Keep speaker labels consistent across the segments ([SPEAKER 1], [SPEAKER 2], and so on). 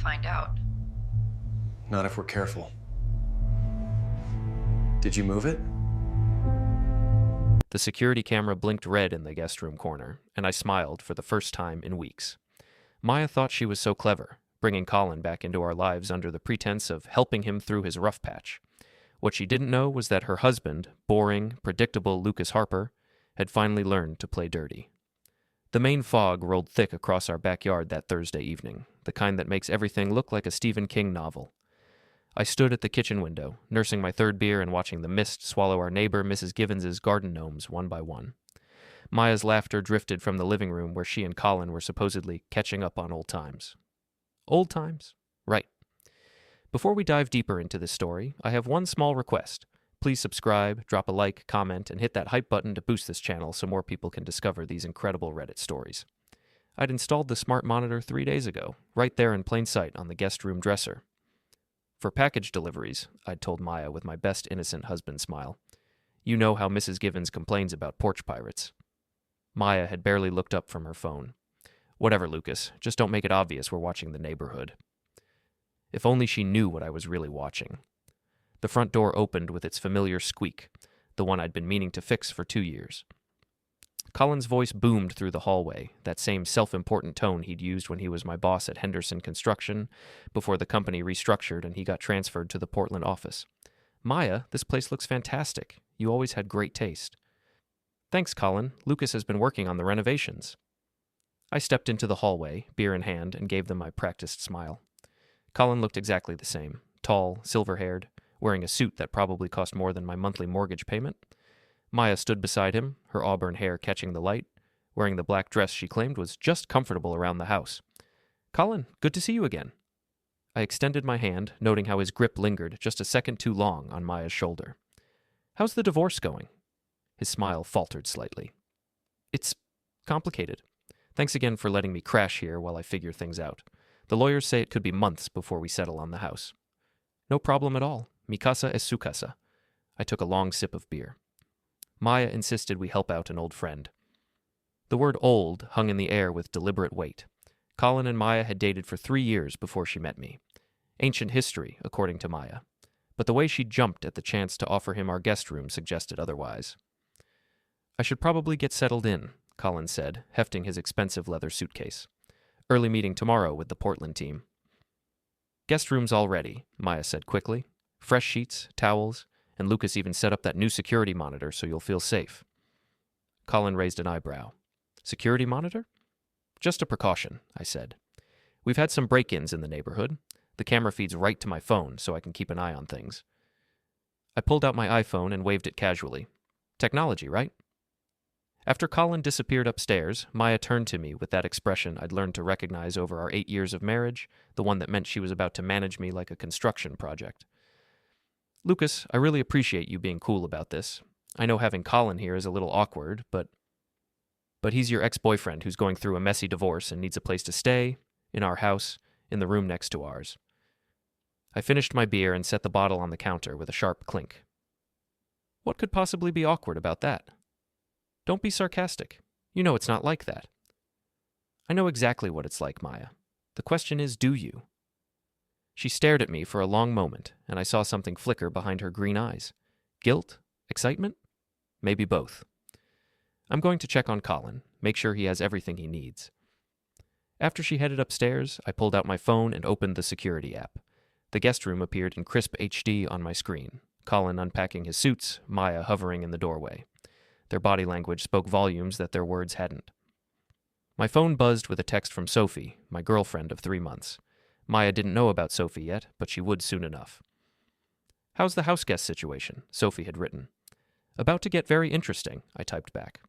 [SPEAKER 1] find out.
[SPEAKER 2] Not if we're careful. Did you move it?
[SPEAKER 3] The security camera blinked red in the guest room corner, and I smiled for the first time in weeks. Maya thought she was so clever, bringing Colin back into our lives under the pretense of helping him through his rough patch. What she didn't know was that her husband, boring, predictable Lucas Harper, had finally learned to play dirty. The Maine fog rolled thick across our backyard that Thursday evening, the kind that makes everything look like a Stephen King novel. I stood at the kitchen window, nursing my third beer and watching the mist swallow our neighbor Mrs. Givens's garden gnomes one by one. Maya's laughter drifted from the living room where she and Colin were supposedly catching up on old times. Old times? Right. Before we dive deeper into this story, I have one small request. Please subscribe, drop a like, comment, and hit that hype button to boost this channel so more people can discover these incredible Reddit stories. I'd installed the smart monitor 3 days ago, right there in plain sight on the guest room dresser. For package deliveries, I'd told Maya with my best innocent husband smile. You know how Mrs. Givens complains about porch pirates. Maya had barely looked up from her phone. Whatever, Lucas, just don't make it obvious we're watching The Neighborhood. If only she knew what I was really watching. The front door opened with its familiar squeak, the one I'd been meaning to fix for 2 years. Colin's voice boomed through the hallway, that same self-important tone he'd used when he was my boss at Henderson Construction, before the company restructured and he got transferred to the Portland office. Maya, this place looks fantastic. You always had great taste. Thanks, Colin. Lucas has been working on the renovations. I stepped into the hallway, beer in hand, and gave them my practiced smile. Colin looked exactly the same, tall, silver-haired, wearing a suit that probably cost more than my monthly mortgage payment. Maya stood beside him, her auburn hair catching the light, wearing the black dress she claimed was just comfortable around the house. Colin, good to see you again. I extended my hand, noting how his grip lingered just a second too long on Maya's shoulder. How's the divorce going? His smile faltered slightly. It's complicated. Thanks again for letting me crash here while I figure things out. The lawyers say it could be months before we settle on the house. No problem at all. Mi casa es su casa. I took a long sip of beer. Maya insisted we help out an old friend. The word old hung in the air with deliberate weight. Colin and Maya had dated for 3 years before she met me. Ancient history, according to Maya. But the way she jumped at the chance to offer him our guest room suggested otherwise. I should probably get settled in, Colin said, hefting his expensive leather suitcase. Early meeting tomorrow with the Portland team. Guest room's all ready, Maya said quickly. Fresh sheets, towels, and Lucas even set up that new security monitor so you'll feel safe. Colin raised an eyebrow. Security monitor? Just a precaution, I said. We've had some break-ins in the neighborhood. The camera feeds right to my phone so I can keep an eye on things. I pulled out my iPhone and waved it casually. Technology, right? After Colin disappeared upstairs, Maya turned to me with that expression I'd learned to recognize over our 8 years of marriage, the one that meant she was about to manage me like a construction project. Lucas, I really appreciate you being cool about this. I know having Colin here is a little awkward, but he's your ex-boyfriend who's going through a messy divorce and needs a place to stay, in our house, in the room next to ours. I finished my beer and set the bottle on the counter with a sharp clink. What could possibly be awkward about that? Don't be sarcastic. You know it's not like that. I know exactly what it's like, Maya. The question is, do you? She stared at me for a long moment, and I saw something flicker behind her green eyes. Guilt? Excitement? Maybe both. I'm going to check on Colin, make sure he has everything he needs. After she headed upstairs, I pulled out my phone and opened the security app. The guest room appeared in crisp HD on my screen, Colin unpacking his suits, Maya hovering in the doorway. Their body language spoke volumes that their words hadn't. My phone buzzed with a text from Sophie, my girlfriend of 3 months. Maya didn't know about Sophie yet, but she would soon enough. How's the house guest situation? Sophie had written. About to get very interesting, I typed back.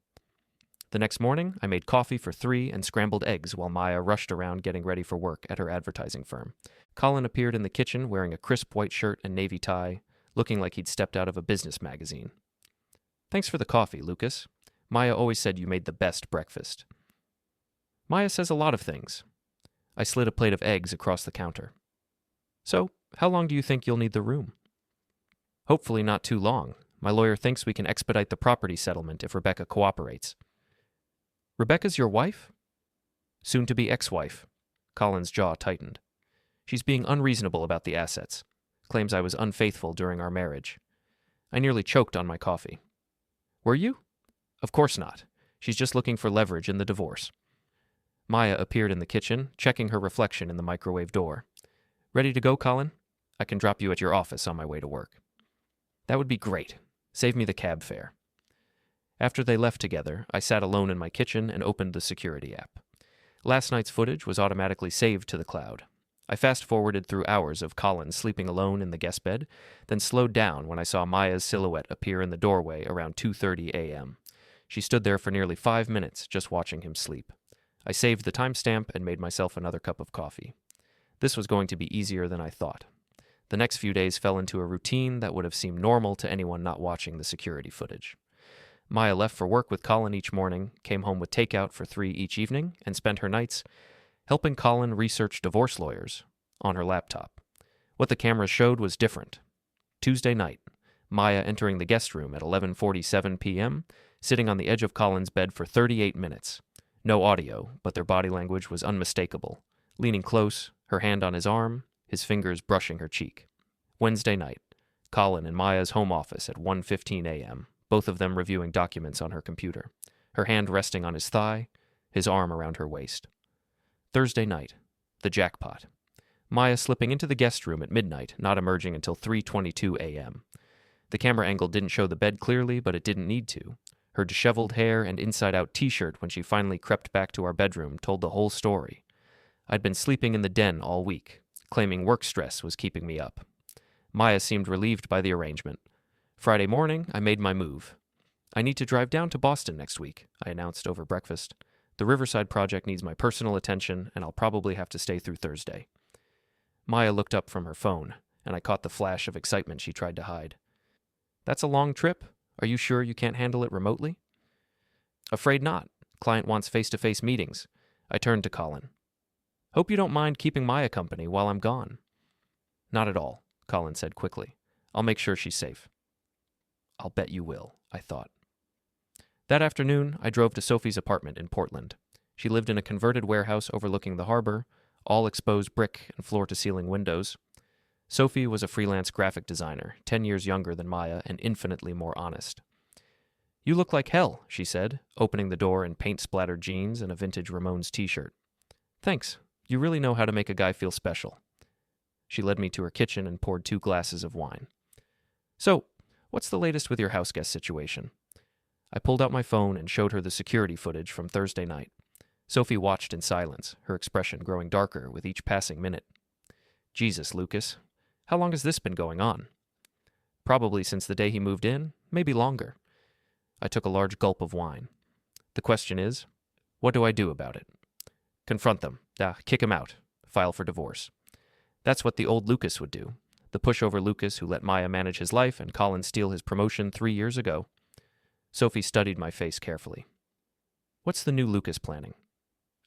[SPEAKER 3] The next morning, I made coffee for 3 and scrambled eggs while Maya rushed around getting ready for work at her advertising firm. Colin appeared in the kitchen wearing a crisp white shirt and navy tie, looking like he'd stepped out of a business magazine. Thanks for the coffee, Lucas. Maya always said you made the best breakfast. Maya says a lot of things. I slid a plate of eggs across the counter. So, how long do you think you'll need the room? Hopefully not too long. My lawyer thinks we can expedite the property settlement if Rebecca cooperates. Rebecca's your wife? Soon-to-be ex-wife. Colin's jaw tightened. She's being unreasonable about the assets. Claims I was unfaithful during our marriage. I nearly choked on my coffee. Were you? Of course not. She's just looking for leverage in the divorce. Maya appeared in the kitchen, checking her reflection in the microwave door. Ready to go, Colin? I can drop you at your office on my way to work. That would be great. Save me the cab fare. After they left together, I sat alone in my kitchen and opened the security app. Last night's footage was automatically saved to the cloud. I fast-forwarded through hours of Colin sleeping alone in the guest bed, then slowed down when I saw Maya's silhouette appear in the doorway around 2:30 a.m. She stood there for nearly 5 minutes just watching him sleep. I saved the timestamp and made myself another cup of coffee. This was going to be easier than I thought. The next few days fell into a routine that would have seemed normal to anyone not watching the security footage. Maya left for work with Colin each morning, came home with takeout for 3 each evening, and spent her nights helping Colin research divorce lawyers on her laptop. What the cameras showed was different. Tuesday night, Maya entering the guest room at 11:47 p.m., sitting on the edge of Colin's bed for 38 minutes. No audio, but their body language was unmistakable. Leaning close, her hand on his arm, his fingers brushing her cheek. Wednesday night, Colin in Maya's home office at 1:15 a.m., both of them reviewing documents on her computer, her hand resting on his thigh, his arm around her waist. Thursday night, the jackpot. Maya slipping into the guest room at midnight, not emerging until 3:22 a.m. The camera angle didn't show the bed clearly, but it didn't need to. Her disheveled hair and inside-out t-shirt when she finally crept back to our bedroom told the whole story. I'd been sleeping in the den all week, claiming work stress was keeping me up. Maya seemed relieved by the arrangement. Friday morning, I made my move. I need to drive down to Boston next week, I announced over breakfast. The Riverside project needs my personal attention, and I'll probably have to stay through Thursday. Maya looked up from her phone, and I caught the flash of excitement she tried to hide. That's a long trip? Are you sure you can't handle it remotely? Afraid not. Client wants face-to-face meetings. I turned to Colin. Hope you don't mind keeping Maya company while I'm gone. Not at all, Colin said quickly. I'll make sure she's safe. I'll bet you will, I thought. That afternoon, I drove to Sophie's apartment in Portland. She lived in a converted warehouse overlooking the harbor, all exposed brick and floor-to-ceiling windows. Sophie was a freelance graphic designer, 10 years younger than Maya and infinitely more honest. You look like hell, she said, opening the door in paint-splattered jeans and a vintage Ramones t-shirt. Thanks. You really know how to make a guy feel special. She led me to her kitchen and poured 2 glasses of wine. So, what's the latest with your house guest situation? I pulled out my phone and showed her the security footage from Thursday night. Sophie watched in silence, her expression growing darker with each passing minute. Jesus, Lucas. How long has this been going on? Probably since the day he moved in, maybe longer. I took a large gulp of wine. The question is, what do I do about it? Confront them. Kick him out. File for divorce. That's what the old Lucas would do. The pushover Lucas who let Maya manage his life and Colin steal his promotion 3 years ago. Sophie studied my face carefully. What's the new Lucas planning?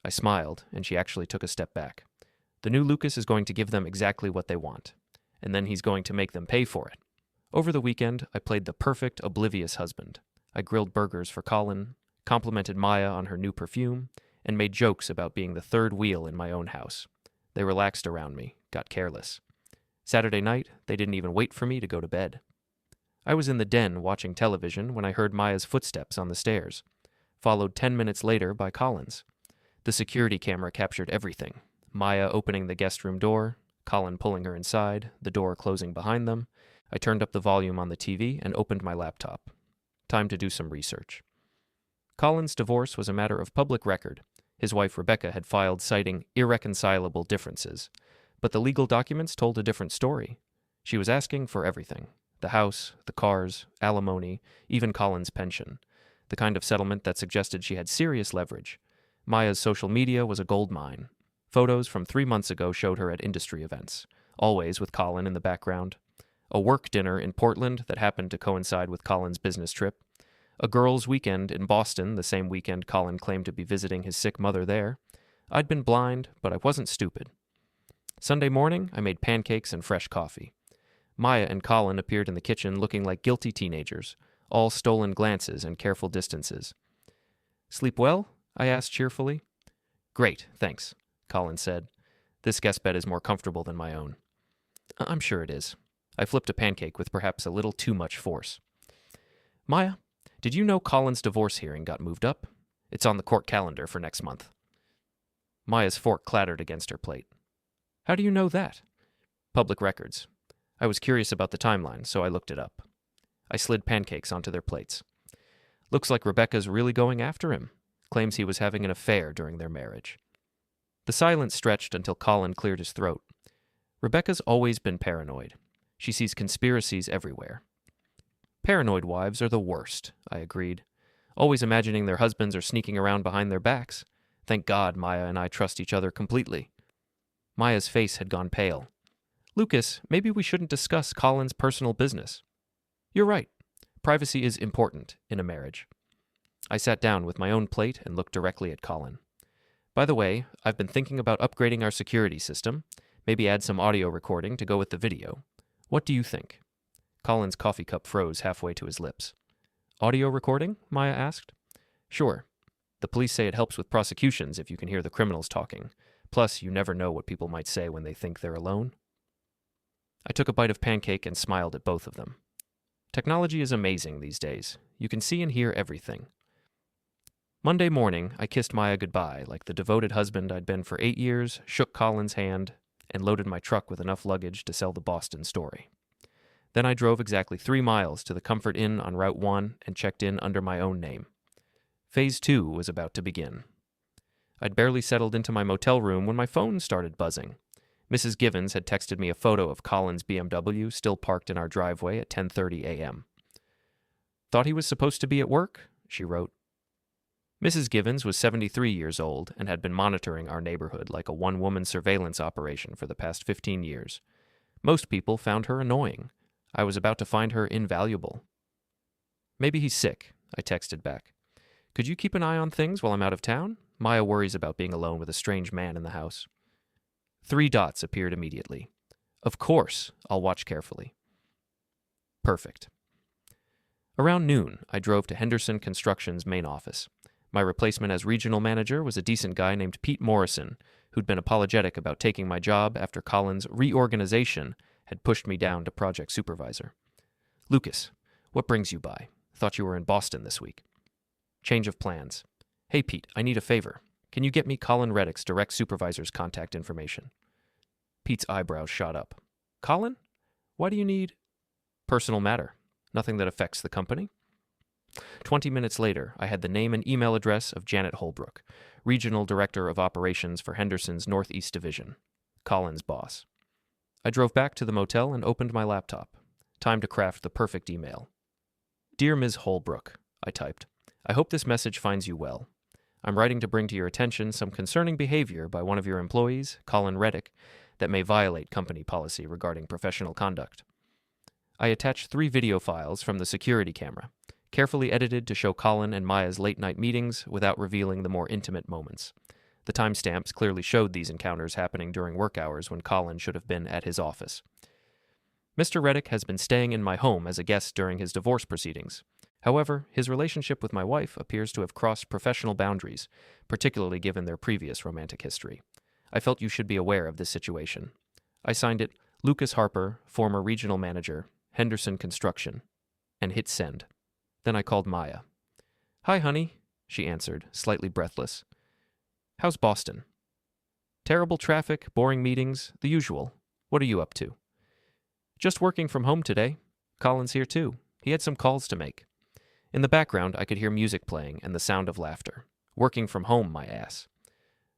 [SPEAKER 3] I smiled, and she actually took a step back. The new Lucas is going to give them exactly what they want, and then he's going to make them pay for it. Over the weekend, I played the perfect, oblivious husband. I grilled burgers for Colin, complimented Maya on her new perfume, and made jokes about being the third wheel in my own house. They relaxed around me, got careless. Saturday night, they didn't even wait for me to go to bed. I was in the den watching television when I heard Maya's footsteps on the stairs, followed 10 minutes later by Colin's. The security camera captured everything. Maya opening the guest room door, Colin pulling her inside, the door closing behind them. I turned up the volume on the TV and opened my laptop. Time to do some research. Colin's divorce was a matter of public record. His wife Rebecca had filed citing irreconcilable differences. But the legal documents told a different story. She was asking for everything. The house, the cars, alimony, even Colin's pension. The kind of settlement that suggested she had serious leverage. Maya's social media was a gold mine. Photos from 3 months ago showed her at industry events, always with Colin in the background. A work dinner in Portland that happened to coincide with Colin's business trip. A girls' weekend in Boston, the same weekend Colin claimed to be visiting his sick mother there. I'd been blind, but I wasn't stupid. Sunday morning, I made pancakes and fresh coffee. Maya and Colin appeared in the kitchen looking like guilty teenagers, all stolen glances and careful distances. Sleep well? I asked cheerfully. Great, thanks, Colin said. This guest bed is more comfortable than my own. I'm sure it is. I flipped a pancake with perhaps a little too much force. Maya, did you know Colin's divorce hearing got moved up? It's on the court calendar for next month. Maya's fork clattered against her plate. How do you know that? Public records. I was curious about the timeline, so I looked it up. I slid pancakes onto their plates. Looks like Rebecca's really going after him. Claims he was having an affair during their marriage. The silence stretched until Colin cleared his throat. Rebecca's always been paranoid. She sees conspiracies everywhere. Paranoid wives are the worst, I agreed. Always imagining their husbands are sneaking around behind their backs. Thank God Maya and I trust each other completely. Maya's face had gone pale. Lucas, maybe we shouldn't discuss Colin's personal business. You're right. Privacy is important in a marriage. I sat down with my own plate and looked directly at Colin. By the way, I've been thinking about upgrading our security system, maybe add some audio recording to go with the video. What do you think? Colin's coffee cup froze halfway to his lips. Audio recording? Maya asked. Sure. The police say it helps with prosecutions if you can hear the criminals talking. Plus, you never know what people might say when they think they're alone. I took a bite of pancake and smiled at both of them. Technology is amazing these days. You can see and hear everything. Monday morning, I kissed Maya goodbye like the devoted husband I'd been for 8 years, shook Colin's hand, and loaded my truck with enough luggage to sell the Boston story. Then I drove exactly 3 miles to the Comfort Inn on Route 1 and checked in under my own name. Phase 2 was about to begin. I'd barely settled into my motel room when my phone started buzzing. Mrs. Givens had texted me a photo of Colin's BMW still parked in our driveway at 10:30 a.m. Thought he was supposed to be at work? She wrote. Mrs. Givens was 73 years old and had been monitoring our neighborhood like a one-woman surveillance operation for the past 15 years. Most people found her annoying. I was about to find her invaluable. Maybe he's sick, I texted back. Could you keep an eye on things while I'm out of town? Maya worries about being alone with a strange man in the house. 3 dots appeared immediately. Of course, I'll watch carefully. Perfect. Around noon, I drove to Henderson Construction's main office. My replacement as regional manager was a decent guy named Pete Morrison, who'd been apologetic about taking my job after Colin's reorganization had pushed me down to project supervisor. Lucas, what brings you by? Thought you were in Boston this week. Change of plans. Hey, Pete, I need a favor. Can you get me Colin Reddick's direct supervisor's contact information? Pete's eyebrows shot up. Colin? Why do you need... Personal matter. Nothing that affects the company. 20 minutes later, I had the name and email address of Janet Holbrook, Regional Director of Operations for Henderson's Northeast Division, Colin's boss. I drove back to the motel and opened my laptop. Time to craft the perfect email. Dear Ms. Holbrook, I typed, I hope this message finds you well. I'm writing to bring to your attention some concerning behavior by one of your employees, Colin Reddick, that may violate company policy regarding professional conduct. I attached 3 video files from the security camera, carefully edited to show Colin and Maya's late-night meetings without revealing the more intimate moments. The timestamps clearly showed these encounters happening during work hours when Colin should have been at his office. Mr. Reddick has been staying in my home as a guest during his divorce proceedings. However, his relationship with my wife appears to have crossed professional boundaries, particularly given their previous romantic history. I felt you should be aware of this situation. I signed it Lucas Harper, former regional manager, Henderson Construction, and hit send. Then I called Maya. Hi, honey, she answered, slightly breathless. How's Boston? Terrible traffic, boring meetings, the usual. What are you up to? Just working from home today. Colin's here too. He had some calls to make. In the background, I could hear music playing and the sound of laughter. Working from home, my ass.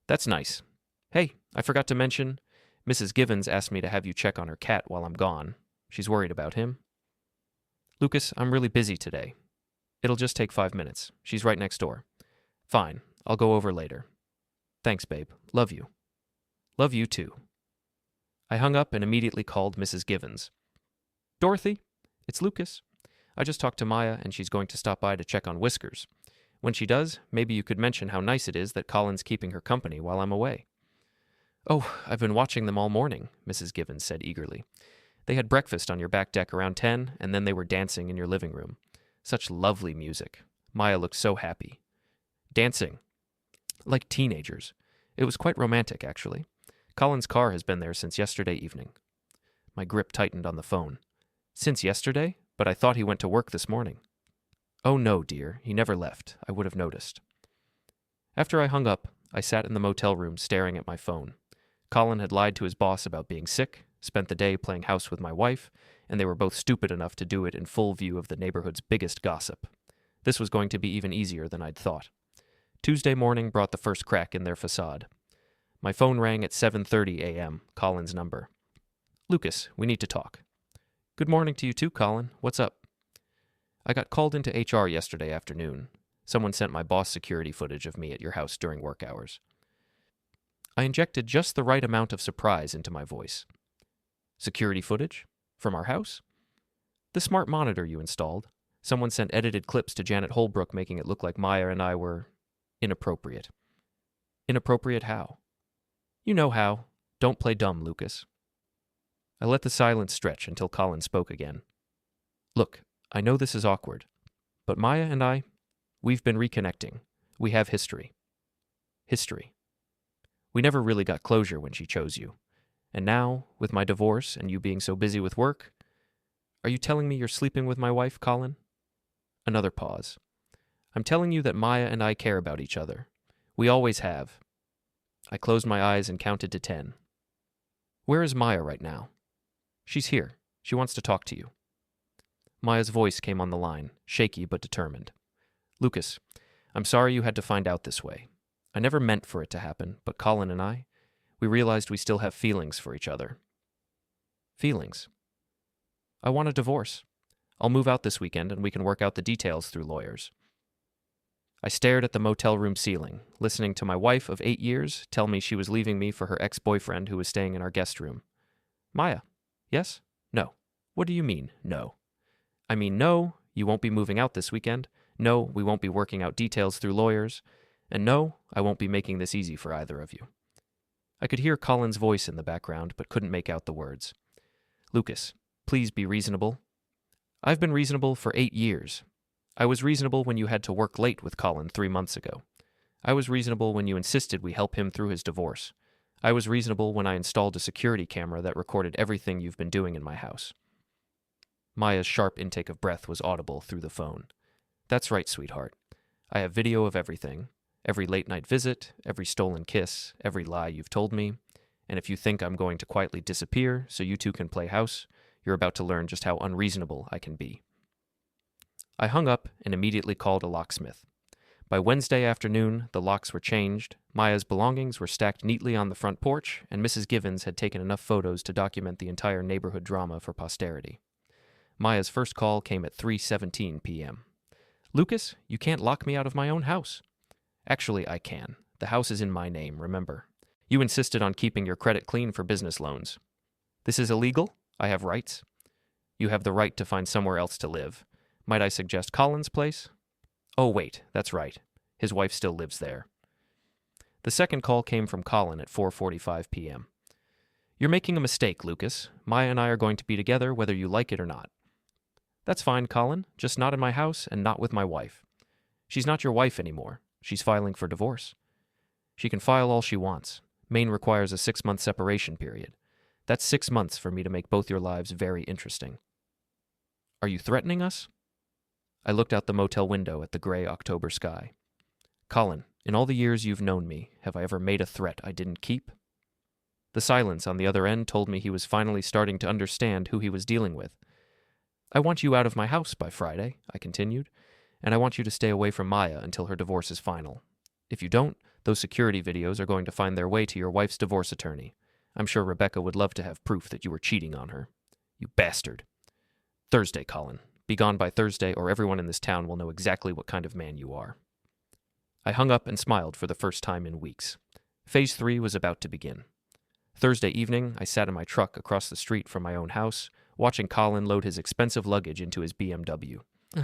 [SPEAKER 3] That's nice. Hey, I forgot to mention, Mrs. Givens asked me to have you check on her cat while I'm gone. She's worried about him. Lucas, I'm really busy today. It'll just take 5 minutes. She's right next door. Fine, I'll go over later. Thanks, babe. Love you. Love you too. I hung up and immediately called Mrs. Givens. Dorothy, it's Lucas. I just talked to Maya and she's going to stop by to check on Whiskers. When she does, maybe you could mention how nice it is that Colin's keeping her company while I'm away. Oh, I've been watching them all morning, Mrs. Givens said eagerly. They had breakfast on your back deck around 10, and then they were dancing in your living room. Such lovely music. Maya looked so happy. Dancing. Like teenagers. It was quite romantic, actually. Colin's car has been there since yesterday evening. My grip tightened on the phone. Since yesterday? But I thought he went to work this morning. Oh no, dear, he never left. I would have noticed. After I hung up, I sat in the motel room staring at my phone. Colin had lied to his boss about being sick, spent the day playing house with my wife, and they were both stupid enough to do it in full view of the neighborhood's biggest gossip. This was going to be even easier than I'd thought. Tuesday morning brought the first crack in their facade. My phone rang at 7:30 a.m., Colin's number. Lucas, we need to talk. Good morning to you too, Colin. What's up? I got called into HR yesterday afternoon. Someone sent my boss security footage of me at your house during work hours. I injected just the right amount of surprise into my voice. Security footage? From our house? The smart monitor you installed. Someone sent edited clips to Janet Holbrook making it look like Maya and I were inappropriate. Inappropriate how? You know how. Don't play dumb, Lucas. I let the silence stretch until Colin spoke again. Look, I know this is awkward, but Maya and I, we've been reconnecting. We have history. History. We never really got closure when she chose you. And now, with my divorce and you being so busy with work, are you telling me you're sleeping with my wife, Colin? Another pause. I'm telling you that Maya and I care about each other. We always have. I closed my eyes and counted to 10. Where is Maya right now? She's here. She wants to talk to you. Maya's voice came on the line, shaky but determined. Lucas, I'm sorry you had to find out this way. I never meant for it to happen, but Colin and I, we realized we still have feelings for each other. Feelings? I want a divorce. I'll move out this weekend and we can work out the details through lawyers. I stared at the motel room ceiling, listening to my wife of 8 years tell me she was leaving me for her ex-boyfriend who was staying in our guest room. Maya, yes? No. What do you mean, no? I mean, no, you won't be moving out this weekend. No, we won't be working out details through lawyers. And no, I won't be making this easy for either of you. I could hear Colin's voice in the background, but couldn't make out the words. Lucas, please be reasonable. I've been reasonable for 8 years. I was reasonable when you had to work late with Colin 3 months ago. I was reasonable when you insisted we help him through his divorce. I was reasonable when I installed a security camera that recorded everything you've been doing in my house. Maya's sharp intake of breath was audible through the phone. That's right, sweetheart. I have video of everything. Every late-night visit, every stolen kiss, every lie you've told me. And if you think I'm going to quietly disappear so you two can play house, you're about to learn just how unreasonable I can be. I hung up and immediately called a locksmith. By Wednesday afternoon, the locks were changed, Maya's belongings were stacked neatly on the front porch, and Mrs. Givens had taken enough photos to document the entire neighborhood drama for posterity. Maya's first call came at 3:17 p.m. Lucas, you can't lock me out of my own house. Actually, I can. The house is in my name, remember. You insisted on keeping your credit clean for business loans. This is illegal? I have rights. You have the right to find somewhere else to live. Might I suggest Colin's place? Oh, wait, that's right. His wife still lives there. The second call came from Colin at 4:45 p.m. You're making a mistake, Lucas. Maya and I are going to be together whether you like it or not. That's fine, Colin, just not in my house and not with my wife. She's not your wife anymore. She's filing for divorce. She can file all she wants. Maine requires a 6-month separation period. That's 6 months for me to make both your lives very interesting. Are you threatening us? I looked out the motel window at the gray October sky. Colin, in all the years you've known me, have I ever made a threat I didn't keep? The silence on the other end told me he was finally starting to understand who he was dealing with. I want you out of my house by Friday, I continued, and I want you to stay away from Maya until her divorce is final. If you don't, those security videos are going to find their way to your wife's divorce attorney. I'm sure Rebecca would love to have proof that you were cheating on her. You bastard. Thursday, Colin. Be gone by Thursday, or everyone in this town will know exactly what kind of man you are. I hung up and smiled for the first time in weeks. Phase 3 was about to begin. Thursday evening, I sat in my truck across the street from my own house, watching Colin load his expensive luggage into his BMW.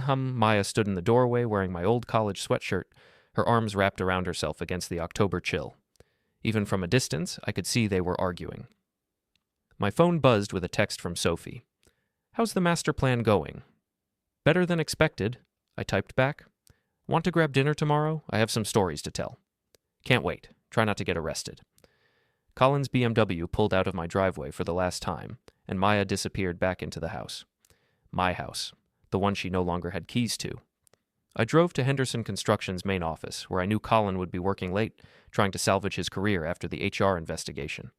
[SPEAKER 3] Maya stood in the doorway wearing my old college sweatshirt, her arms wrapped around herself against the October chill. Even from a distance, I could see they were arguing. My phone buzzed with a text from Sophie. How's the master plan going? Better than expected, I typed back. Want to grab dinner tomorrow? I have some stories to tell. Can't wait. Try not to get arrested. Colin's BMW pulled out of my driveway for the last time, and Maya disappeared back into the house. My house, the one she no longer had keys to. I drove to Henderson Construction's main office, where I knew Colin would be working late, trying to salvage his career after the HR investigation.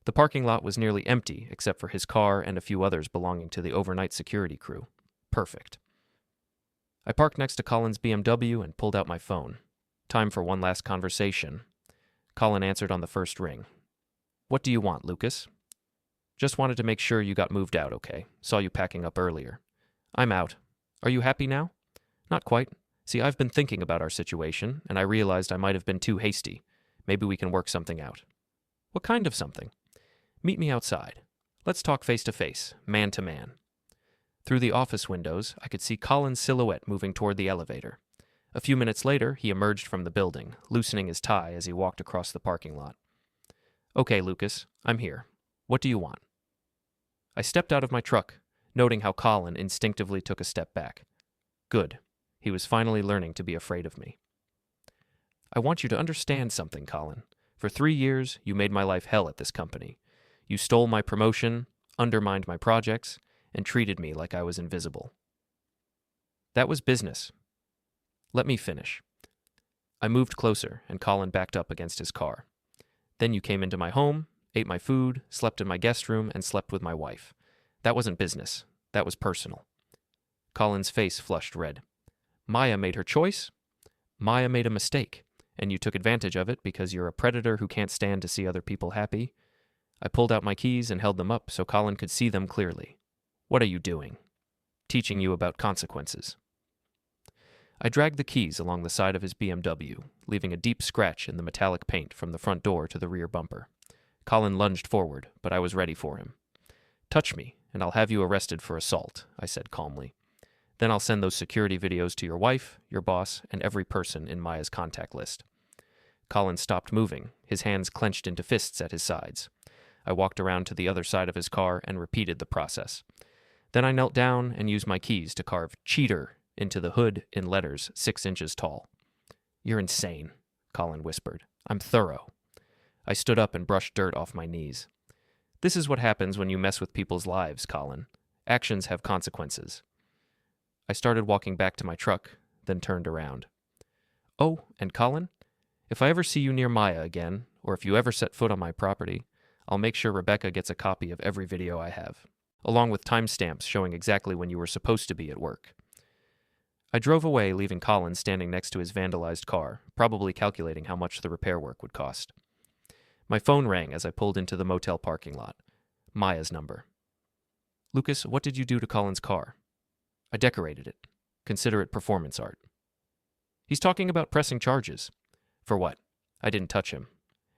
[SPEAKER 3] The parking lot was nearly empty, except for his car and a few others belonging to the overnight security crew. Perfect. I parked next to Colin's BMW and pulled out my phone. Time for one last conversation. Colin answered on the first ring. "What do you want, Lucas?" "Just wanted to make sure you got moved out okay. Saw you packing up earlier." "I'm out. Are you happy now?" "Not quite. See, I've been thinking about our situation, and I realized I might have been too hasty. Maybe we can work something out." "What kind of something?" "Meet me outside. Let's talk face to face, man to man." Through the office windows, I could see Colin's silhouette moving toward the elevator. A few minutes later, he emerged from the building, loosening his tie as he walked across the parking lot. "Okay, Lucas, I'm here. What do you want?" I stepped out of my truck, noting how Colin instinctively took a step back. Good. He was finally learning to be afraid of me. "I want you to understand something, Colin. For 3 years, you made my life hell at this company. You stole my promotion, undermined my projects, and treated me like I was invisible." "That was business. Let me finish." I moved closer, and Colin backed up against his car. "Then you came into my home, ate my food, slept in my guest room, and slept with my wife. That wasn't business. That was personal." Colin's face flushed red. "Maya made her choice? Maya made a mistake, and you took advantage of it because you're a predator who can't stand to see other people happy?" I pulled out my keys and held them up so Colin could see them clearly. "What are you doing?" "Teaching you about consequences." I dragged the keys along the side of his BMW, leaving a deep scratch in the metallic paint from the front door to the rear bumper. Colin lunged forward, but I was ready for him. "Touch me, and I'll have you arrested for assault," I said calmly. "Then I'll send those security videos to your wife, your boss, and every person in Maya's contact list." Colin stopped moving, his hands clenched into fists at his sides. I walked around to the other side of his car and repeated the process. Then I knelt down and used my keys to carve "cheater" into the hood in letters 6 inches tall. "You're insane," Colin whispered. "I'm thorough." I stood up and brushed dirt off my knees. "This is what happens when you mess with people's lives, Colin. Actions have consequences." I started walking back to my truck, then turned around. "Oh, and Colin, if I ever see you near Maya again, or if you ever set foot on my property, I'll make sure Rebecca gets a copy of every video I have, along with timestamps showing exactly when you were supposed to be at work." I drove away, leaving Colin standing next to his vandalized car, probably calculating how much the repair work would cost. My phone rang as I pulled into the motel parking lot. Maya's number. "Lucas, what did you do to Colin's car?" "I decorated it. Consider it performance art." "He's talking about pressing charges." "For what?" "I didn't touch him.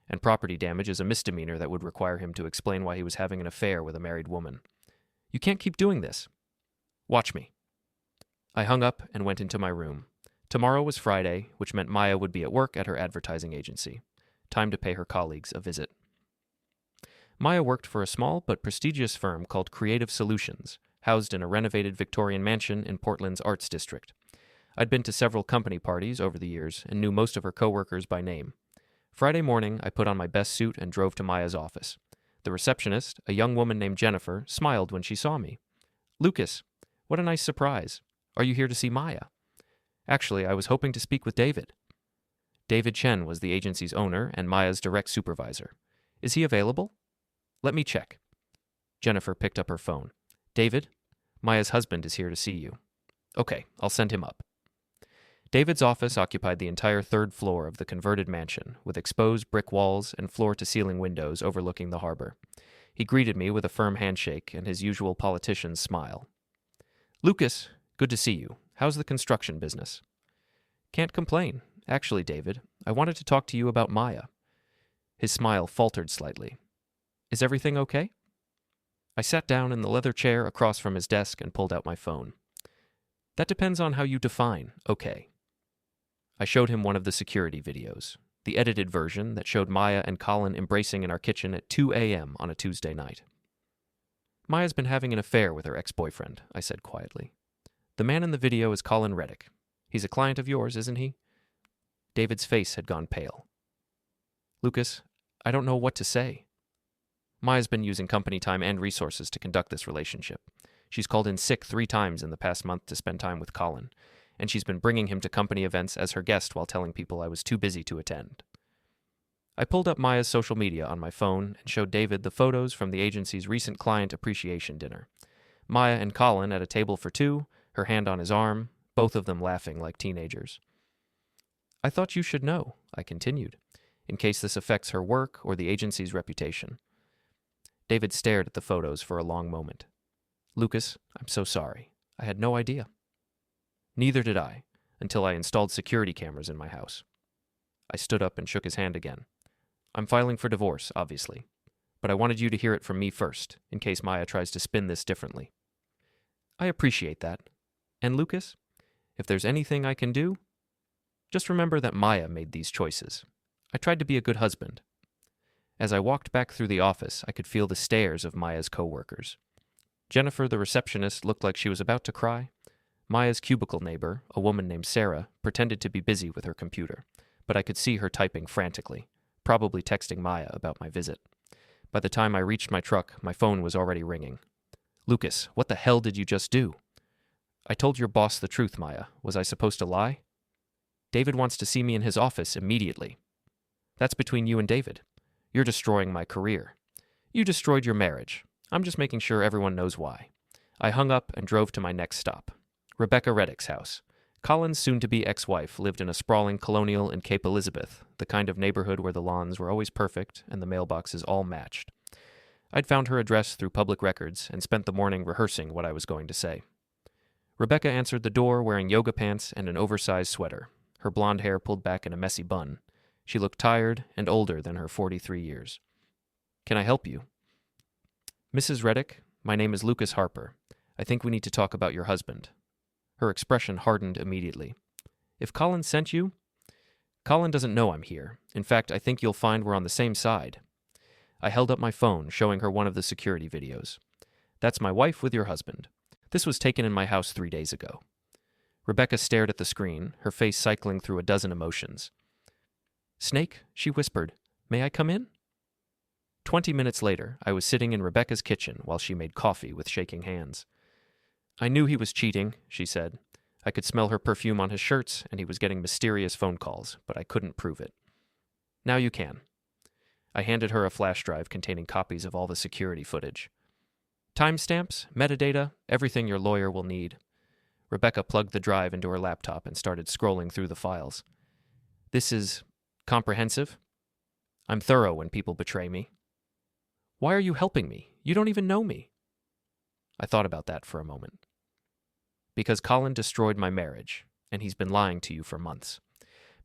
[SPEAKER 3] And property damage is a misdemeanor that would require him to explain why he was having an affair with a married woman." "You can't keep doing this." "Watch me." I hung up and went into my room. Tomorrow was Friday, which meant Maya would be at work at her advertising agency. Time to pay her colleagues a visit. Maya worked for a small but prestigious firm called Creative Solutions, housed in a renovated Victorian mansion in Portland's Arts District. I'd been to several company parties over the years and knew most of her coworkers by name. Friday morning, I put on my best suit and drove to Maya's office. The receptionist, a young woman named Jennifer, smiled when she saw me. "Lucas, what a nice surprise. Are you here to see Maya?" "Actually, I was hoping to speak with David." David Chen was the agency's owner and Maya's direct supervisor. "Is he available?" "Let me check." Jennifer picked up her phone. "David, Maya's husband is here to see you." "Okay, I'll send him up." David's office occupied the entire third floor of the converted mansion, with exposed brick walls and floor-to-ceiling windows overlooking the harbor. He greeted me with a firm handshake and his usual politician's smile. "Lucas, good to see you. How's the construction business?" "Can't complain. Actually, David, I wanted to talk to you about Maya." His smile faltered slightly. "Is everything okay?" I sat down in the leather chair across from his desk and pulled out my phone. "That depends on how you define okay." I showed him one of the security videos, the edited version that showed Maya and Colin embracing in our kitchen at 2 a.m. on a Tuesday night. "Maya's been having an affair with her ex-boyfriend," I said quietly. "The man in the video is Colin Reddick. He's a client of yours, isn't he?" David's face had gone pale. "Lucas, I don't know what to say. Maya's been using company time and resources to conduct this relationship. She's called in sick 3 times in the past month to spend time with Colin, and she's been bringing him to company events as her guest while telling people I was too busy to attend. I pulled up Maya's social media on my phone and showed David the photos from the agency's recent client appreciation dinner. Maya and Colin at a table for 2, her hand on his arm, both of them laughing like teenagers. I thought you should know, I continued, in case this affects her work or the agency's reputation. David stared at the photos for a long moment. Lucas, I'm so sorry. I had no idea. Neither did I, until I installed security cameras in my house. I stood up and shook his hand again. I'm filing for divorce, obviously, but I wanted you to hear it from me first, in case Maya tries to spin this differently. I appreciate that. And Lucas, if there's anything I can do, just remember that Maya made these choices. I tried to be a good husband. As I walked back through the office, I could feel the stares of Maya's coworkers. Jennifer, the receptionist, looked like she was about to cry. Maya's cubicle neighbor, a woman named Sarah, pretended to be busy with her computer, but I could see her typing frantically, probably texting Maya about my visit. By the time I reached my truck, my phone was already ringing. Lucas, what the hell did you just do? I told your boss the truth, Maya. Was I supposed to lie? David wants to see me in his office immediately. That's between you and David. You're destroying my career. You destroyed your marriage. I'm just making sure everyone knows why. I hung up and drove to my next stop. Rebecca Reddick's house. Colin's soon-to-be ex-wife lived in a sprawling colonial in Cape Elizabeth, the kind of neighborhood where the lawns were always perfect and the mailboxes all matched. I'd found her address through public records and spent the morning rehearsing what I was going to say. Rebecca answered the door wearing yoga pants and an oversized sweater, her blonde hair pulled back in a messy bun. She looked tired and older than her 43 years. Can I help you? Mrs. Reddick, my name is Lucas Harper. I think we need to talk about your husband. Her expression hardened immediately. If Colin sent you? Colin doesn't know I'm here. In fact, I think you'll find we're on the same side. I held up my phone, showing her one of the security videos. That's my wife with your husband. This was taken in my house 3 days ago. Rebecca stared at the screen, her face cycling through a dozen emotions. Snake, she whispered, may I come in? 20 minutes later, I was sitting in Rebecca's kitchen while she made coffee with shaking hands. I knew he was cheating, she said. I could smell her perfume on his shirts, and he was getting mysterious phone calls, but I couldn't prove it. Now you can. I handed her a flash drive containing copies of all the security footage. Timestamps, metadata, everything your lawyer will need. Rebecca plugged the drive into her laptop and started scrolling through the files. This is comprehensive. I'm thorough when people betray me. Why are you helping me? You don't even know me. I thought about that for a moment. Because Colin destroyed my marriage, and he's been lying to you for months.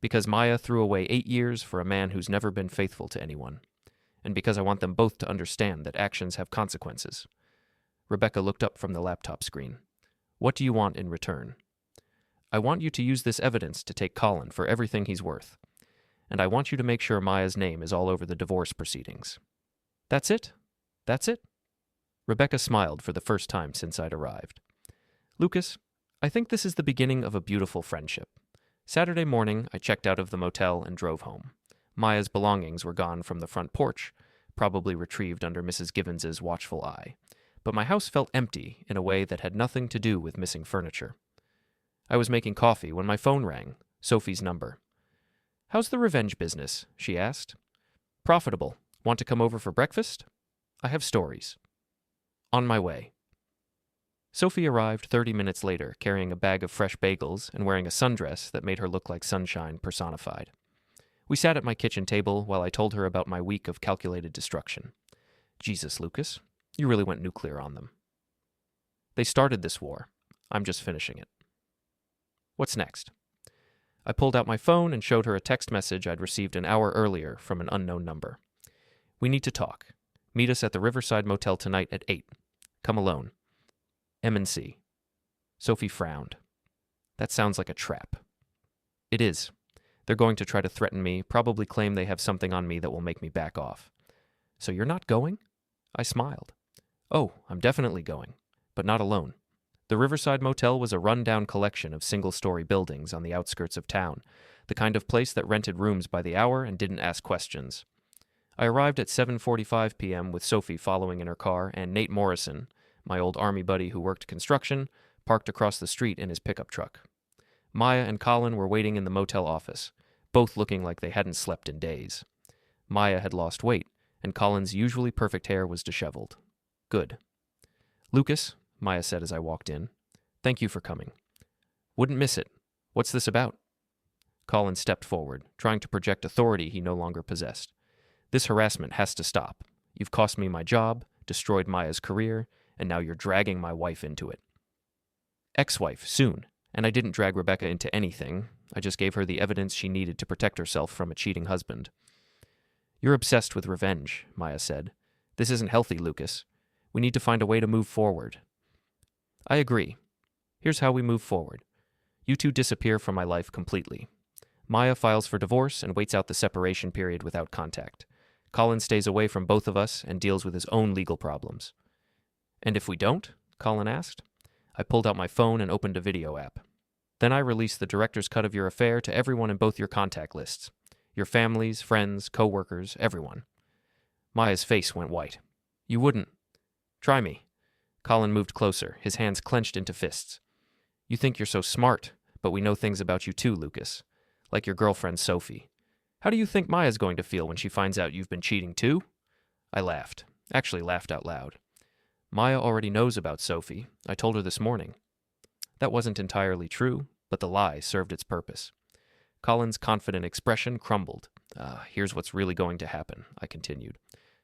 [SPEAKER 3] Because Maya threw away 8 years for a man who's never been faithful to anyone. And because I want them both to understand that actions have consequences. Rebecca looked up from the laptop screen. What do you want in return? I want you to use this evidence to take Colin for everything he's worth. And I want you to make sure Maya's name is all over the divorce proceedings. That's it? That's it? Rebecca smiled for the first time since I'd arrived. Lucas, I think this is the beginning of a beautiful friendship. Saturday morning, I checked out of the motel and drove home. Maya's belongings were gone from the front porch, probably retrieved under Mrs. Gibbons's watchful eye. But my house felt empty in a way that had nothing to do with missing furniture. I was making coffee when my phone rang, Sophie's number. How's the revenge business? She asked. Profitable. Want to come over for breakfast? I have stories. On my way. Sophie arrived 30 minutes later, carrying a bag of fresh bagels and wearing a sundress that made her look like sunshine personified. We sat at my kitchen table while I told her about my week of calculated destruction. Jesus, Lucas, you really went nuclear on them. They started this war. I'm just finishing it. What's next? I pulled out my phone and showed her a text message I'd received an hour earlier from an unknown number. We need to talk. Meet us at the Riverside Motel tonight at 8. Come alone. M&C. Sophie frowned. That sounds like a trap. It is. They're going to try to threaten me, probably claim they have something on me that will make me back off. So you're not going? I smiled. Oh, I'm definitely going, but not alone. The Riverside Motel was a run-down collection of single-story buildings on the outskirts of town, the kind of place that rented rooms by the hour and didn't ask questions. I arrived at 7:45 p.m. with Sophie following in her car and Nate Morrison, my old army buddy who worked construction, parked across the street in his pickup truck. Maya and Colin were waiting in the motel office, both looking like they hadn't slept in days. Maya had lost weight, and Colin's usually perfect hair was disheveled. Good. "Lucas," Maya said as I walked in, "thank you for coming. Wouldn't miss it. What's this about?" Colin stepped forward, trying to project authority he no longer possessed. "This harassment has to stop. You've cost me my job, destroyed Maya's career, and now you're dragging my wife into it." "Ex-wife, soon. And I didn't drag Rebecca into anything. I just gave her the evidence she needed to protect herself from a cheating husband." "You're obsessed with revenge," Maya said. "This isn't healthy, Lucas. We need to find a way to move forward." "I agree. Here's how we move forward. You two disappear from my life completely. Maya files for divorce and waits out the separation period without contact. Colin stays away from both of us and deals with his own legal problems." "And if we don't?" Colin asked. I pulled out my phone and opened a video app. "Then I release the director's cut of your affair to everyone in both your contact lists. Your families, friends, co-workers, everyone." Maya's face went white. "You wouldn't." "Try me." Colin moved closer, his hands clenched into fists. "You think you're so smart, but we know things about you too, Lucas. Like your girlfriend, Sophie. How do you think Maya's going to feel when she finds out you've been cheating too?" I laughed. Actually laughed out loud. "Maya already knows about Sophie. I told her this morning." That wasn't entirely true, but the lie served its purpose. Colin's confident expression crumbled. Here's what's really going to happen," I continued.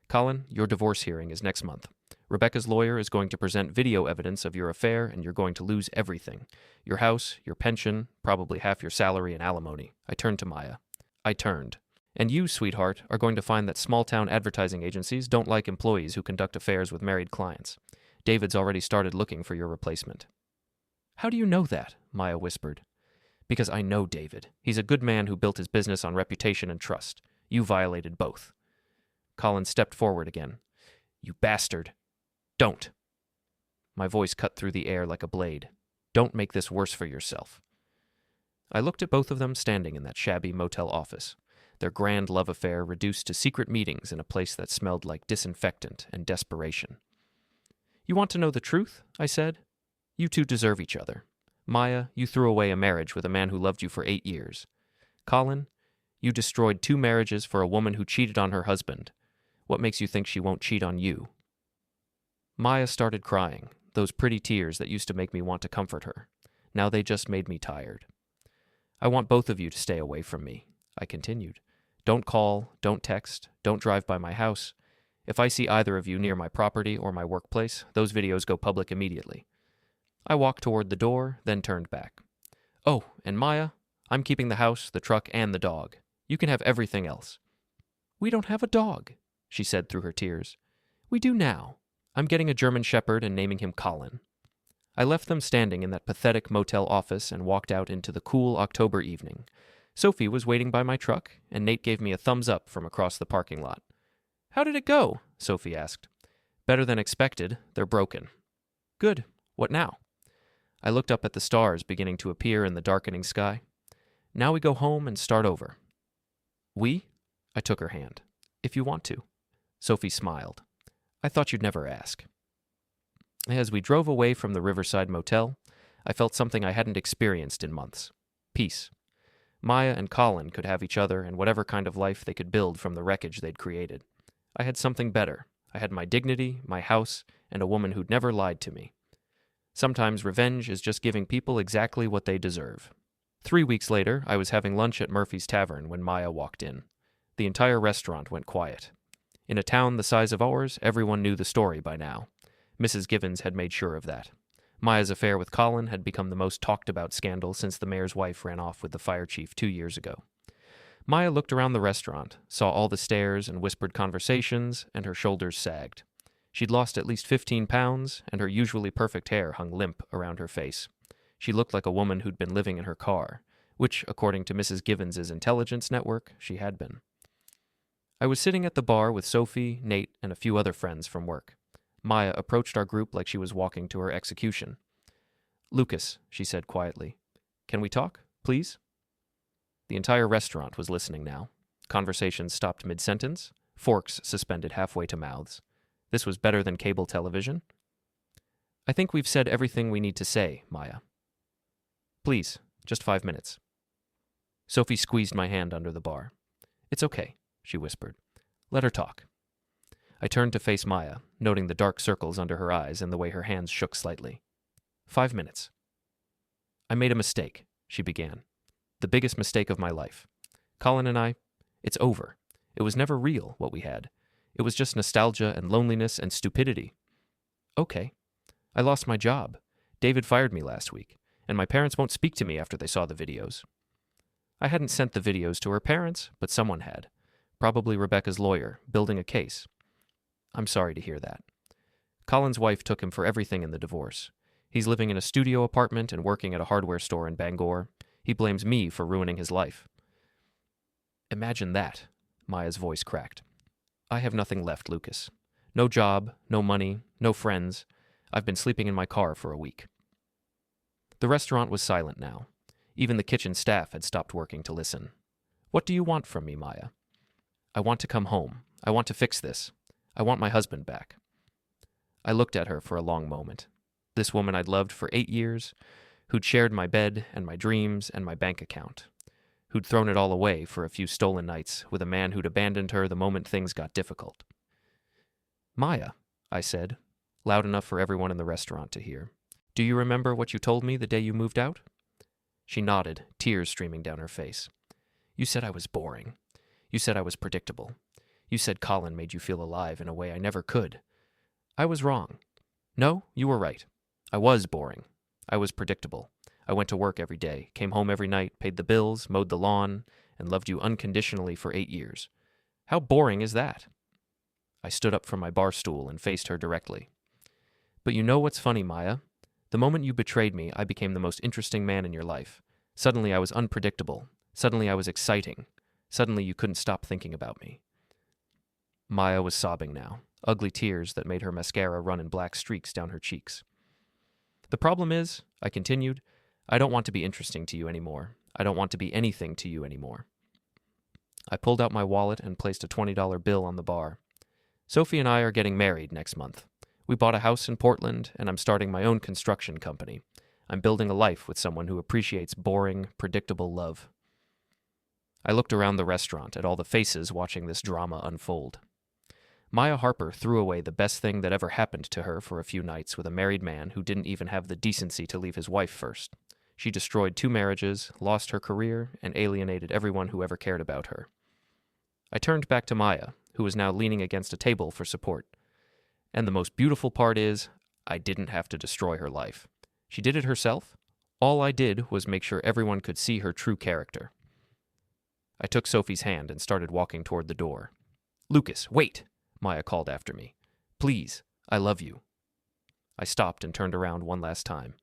[SPEAKER 3] "Colin, your divorce hearing is next month. Rebecca's lawyer is going to present video evidence of your affair, and you're going to lose everything. Your house, your pension, probably half your salary and alimony." I turned to Maya. I turned. "And you, sweetheart, are going to find that small-town advertising agencies don't like employees who conduct affairs with married clients. David's already started looking for your replacement." "How do you know that?" Maya whispered. "Because I know David. He's a good man who built his business on reputation and trust. You violated both." Colin stepped forward again. "You bastard. Don't." My voice cut through the air like a blade. "Don't make this worse for yourself." I looked at both of them standing in that shabby motel office, their grand love affair reduced to secret meetings in a place that smelled like disinfectant and desperation. "You want to know the truth?" I said. "You two deserve each other. Maya, you threw away a marriage with a man who loved you for 8 years. Colin, you destroyed 2 marriages for a woman who cheated on her husband. What makes you think she won't cheat on you?" Maya started crying, those pretty tears that used to make me want to comfort her. Now they just made me tired. "I want both of you to stay away from me," I continued. "Don't call, don't text, don't drive by my house. If I see either of you near my property or my workplace, those videos go public immediately." I walked toward the door, then turned back. "Oh, and Maya, I'm keeping the house, the truck, and the dog. You can have everything else." "We don't have a dog," she said through her tears. "We do now. I'm getting a German Shepherd and naming him Colin." I left them standing in that pathetic motel office and walked out into the cool October evening. Sophie was waiting by my truck, and Nate gave me a thumbs up from across the parking lot. "How did it go?" Sophie asked. "Better than expected. They're broken." "Good. What now?" I looked up at the stars beginning to appear in the darkening sky. "Now we go home and start over." "We?" I took her hand. "If you want to." Sophie smiled. "I thought you'd never ask." As we drove away from the Riverside Motel, I felt something I hadn't experienced in months. Peace. Maya and Colin could have each other and whatever kind of life they could build from the wreckage they'd created. I had something better. I had my dignity, my house, and a woman who'd never lied to me. Sometimes revenge is just giving people exactly what they deserve. 3 weeks later, I was having lunch at Murphy's Tavern when Maya walked in. The entire restaurant went quiet. In a town the size of ours, everyone knew the story by now. Mrs. Givens had made sure of that. Maya's affair with Colin had become the most talked-about scandal since the mayor's wife ran off with the fire chief 2 years ago. Maya looked around the restaurant, saw all the stares and whispered conversations, and her shoulders sagged. She'd lost at least 15 pounds, and her usually perfect hair hung limp around her face. She looked like a woman who'd been living in her car, which, according to Mrs. Givens's intelligence network, she had been. I was sitting at the bar with Sophie, Nate, and a few other friends from work. Maya approached our group like she was walking to her execution. "Lucas," she said quietly, "can we talk, please?" The entire restaurant was listening now. Conversations stopped mid-sentence. forks suspended halfway to mouths. This was better than cable television. I think we've said everything we need to say, Maya. Please, just 5 minutes. Sophie squeezed my hand under the bar. It's okay, she whispered. Let her talk. I turned to face Maya, noting the dark circles under her eyes and the way her hands shook slightly. 5 minutes. I made a mistake, she began. The biggest mistake of my life. Colin and I, it's over. It was never real, what we had. It was just nostalgia and loneliness and stupidity. Okay. I lost my job. David fired me last week, and my parents won't speak to me after they saw the videos. I hadn't sent the videos to her parents, but someone had. Probably Rebecca's lawyer, building a case. I'm sorry to hear that. Colin's wife took him for everything in the divorce. He's living in a studio apartment and working at a hardware store in Bangor. He blames me for ruining his life. Imagine that, Maya's voice cracked. I have nothing left, Lucas. No job, no money, no friends. I've been sleeping in my car for a week. The restaurant was silent now. Even the kitchen staff had stopped working to listen. What do you want from me, Maya? I want to come home. I want to fix this. I want my husband back. I looked at her for a long moment. This woman I'd loved for 8 years, who'd shared my bed and my dreams and my bank account, who'd thrown it all away for a few stolen nights with a man who'd abandoned her the moment things got difficult. Maya, I said, loud enough for everyone in the restaurant to hear. Do you remember what you told me the day you moved out? She nodded, tears streaming down her face. You said I was boring. You said I was predictable. You said Colin made you feel alive in a way I never could. I was wrong. No, you were right. I was boring. I was predictable. I went to work every day, came home every night, paid the bills, mowed the lawn, and loved you unconditionally for 8 years. How boring is that? I stood up from my bar stool and faced her directly. But you know what's funny, Maya? The moment you betrayed me, I became the most interesting man in your life. Suddenly I was unpredictable. Suddenly I was exciting. Suddenly you couldn't stop thinking about me. Maya was sobbing now, ugly tears that made her mascara run in black streaks down her cheeks. The problem is, I continued, I don't want to be interesting to you anymore. I don't want to be anything to you anymore. I pulled out my wallet and placed a $20 bill on the bar. Sophie and I are getting married next month. We bought a house in Portland, and I'm starting my own construction company. I'm building a life with someone who appreciates boring, predictable love. I looked around the restaurant at all the faces watching this drama unfold. Maya Harper threw away the best thing that ever happened to her for a few nights with a married man who didn't even have the decency to leave his wife first. She destroyed 2 marriages, lost her career, and alienated everyone who ever cared about her. I turned back to Maya, who was now leaning against a table for support. And the most beautiful part is, I didn't have to destroy her life. She did it herself. All I did was make sure everyone could see her true character. I took Sophie's hand and started walking toward the door. Lucas, wait! Maya called after me. Please, I love you. I stopped and turned around one last time.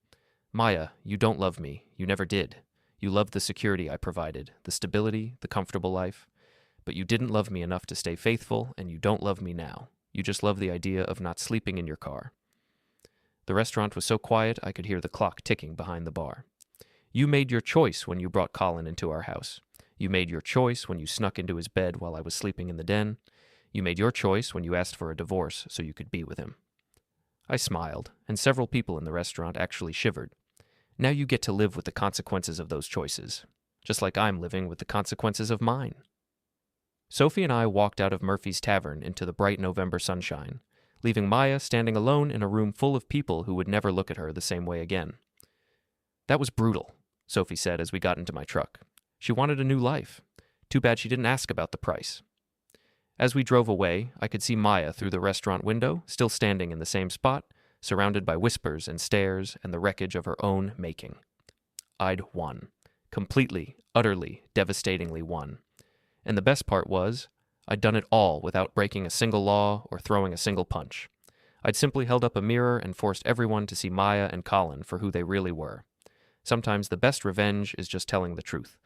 [SPEAKER 3] Maya, you don't love me. You never did. You loved the security I provided, the stability, the comfortable life. But you didn't love me enough to stay faithful, and you don't love me now. You just love the idea of not sleeping in your car. The restaurant was so quiet I could hear the clock ticking behind the bar. You made your choice when you brought Colin into our house. You made your choice when you snuck into his bed while I was sleeping in the den. You made your choice when you asked for a divorce so you could be with him. I smiled, and several people in the restaurant actually shivered. Now you get to live with the consequences of those choices, just like I'm living with the consequences of mine. Sophie and I walked out of Murphy's Tavern into the bright November sunshine, leaving Maya standing alone in a room full of people who would never look at her the same way again. That was brutal, Sophie said as we got into my truck. She wanted a new life. Too bad she didn't ask about the price. As we drove away, I could see Maya through the restaurant window, still standing in the same spot, surrounded by whispers and stares and the wreckage of her own making. I'd won. Completely, utterly, devastatingly won. And the best part was, I'd done it all without breaking a single law or throwing a single punch. I'd simply held up a mirror and forced everyone to see Maya and Colin for who they really were. Sometimes the best revenge is just telling the truth,